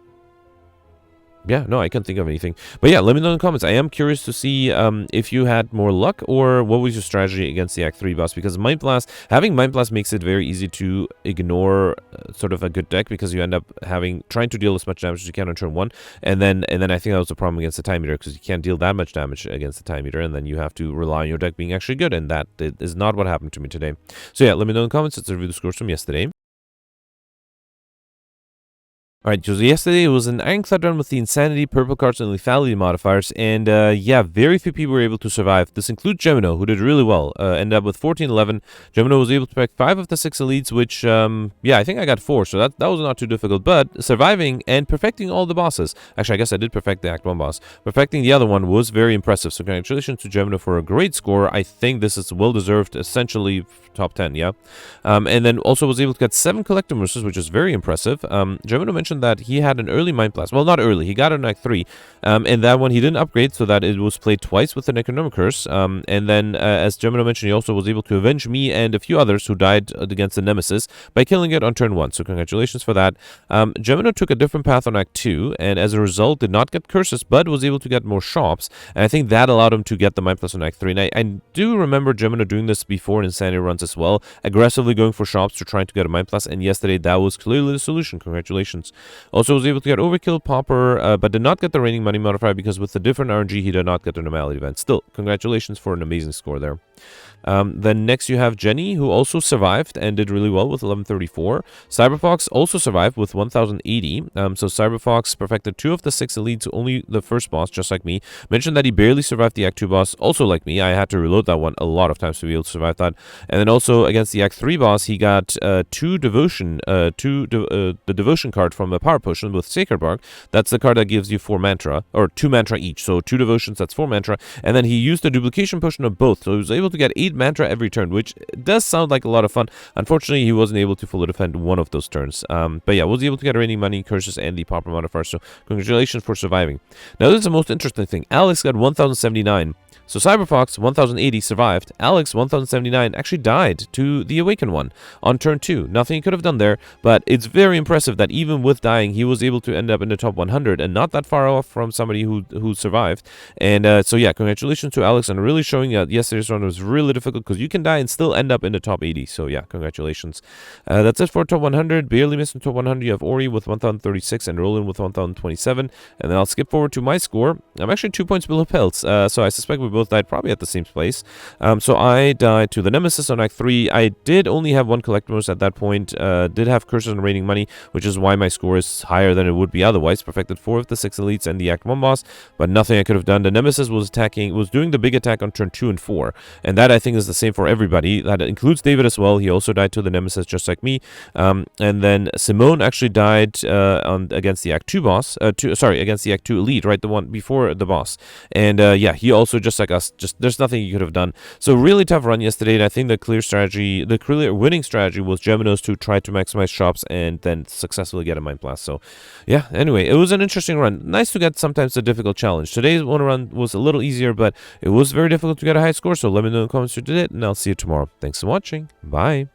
Yeah, no, I can't think of anything. But yeah, let me know in the comments. I am curious to see if you had more luck or what was your strategy against the Act 3 boss. Because having Mind Blast makes it very easy to ignore sort of a good deck because you end up trying to deal as much damage as you can on turn 1. And then I think that was a problem against the Time Eater because you can't deal that much damage against the Time Eater. And then you have to rely on your deck being actually good. And that is not what happened to me today. So yeah, let me know in the comments. Let's review the scores from yesterday. Alright, so yesterday it was an Ironclad run with the Insanity, Purple cards, and Lethality modifiers, and yeah, very few people were able to survive. This includes Gemino, who did really well, ended up with 14-11. Gemino was able to pick 5 of the 6 elites, which, yeah, I think I got 4, so that was not too difficult, but surviving and perfecting all the bosses. Actually, I guess I did perfect the Act 1 boss. Perfecting the other one was very impressive, so congratulations to Gemino for a great score. I think this is well-deserved, essentially top 10, yeah? And then also was able to get 7 Collector Mercers, which is very impressive. Gemino mentioned that he had an early Mind Blast. Well, not early. He got it in Act 3. And that one he didn't upgrade so that it was played twice with the Necronomicurse. And then, as Gemino mentioned, he also was able to avenge me and a few others who died against the Nemesis by killing it on turn 1. So congratulations for that. Gemino took a different path on Act 2, and as a result did not get curses, but was able to get more shops. And I think that allowed him to get the Mind Blast on Act 3. And I do remember Gemino doing this before in Insanity runs as well, aggressively going for shops to trying to get a Mind Blast. And yesterday that was clearly the solution. Congratulations. Also was able to get Overkill, Pauper, but did not get the Raining Money modifier because with the different RNG, he did not get the Normality event. Still, congratulations for an amazing score there. Then next you have Jenny, who also survived and did really well with 1134. Cyberfox also survived with 1080. So Cyberfox perfected 2 of the 6 elites, only the first boss, just like me. Mentioned that he barely survived the Act 2 boss, also like me. I had to reload that one a lot of times to be able to survive that. And then also against the Act 3 boss, he got 2 devotion, the devotion card from the Power Potion with Sacred Bark. That's the card that gives you 4 mantra, or 2 mantra each. So 2 devotions, that's 4 mantra. And then he used the duplication potion of both, so he was able to get 8 mantra every turn, which does sound like a lot of fun. Unfortunately, he wasn't able to fully defend one of those turns. But yeah, was able to get Raining Money, Curses, and the Pauper modifier, so congratulations for surviving. Now, this is the most interesting thing. Alex got 1079. So Cyberfox, 1080, survived. Alex, 1079, actually died to the Awakened One on turn 2. Nothing he could have done there, but it's very impressive that even with dying, he was able to end up in the top 100 and not that far off from somebody who survived. And so yeah, congratulations to Alex, and really showing that yesterday's run was really difficult because you can die and still end up in the top 80. So yeah, congratulations. That's it for top 100. Barely missing top 100. You have Ori with 1036 and Roland with 1027. And then I'll skip forward to my score. I'm actually 2 points below Peltz, so I suspect we both died probably at the same place. So I died to the Nemesis on Act 3. I did only have 1 Collectibles at that point. Did have Curses and Raining Money, which is why my score is higher than it would be otherwise. Perfected 4 of the 6 elites and the Act 1 boss, but nothing I could have done. The Nemesis was doing the big attack on turn 2 and 4, and that I think is the same for everybody. That includes David as well. He also died to the Nemesis just like me. And then Simone actually died against the Act 2 boss. Against the Act 2 elite, right, the one before the boss. And yeah, he also, just like us, there's nothing you could have done. So really tough run yesterday, and I think the clear winning strategy was Geminos to try to maximize shops and then successfully get a Mind Blast. So yeah, anyway, it was an interesting run. Nice to get sometimes a difficult challenge. Today's one run was a little easier, but it was very difficult to get a high score, so let me know in the comments who did it, and I'll see you tomorrow. Thanks for watching. Bye.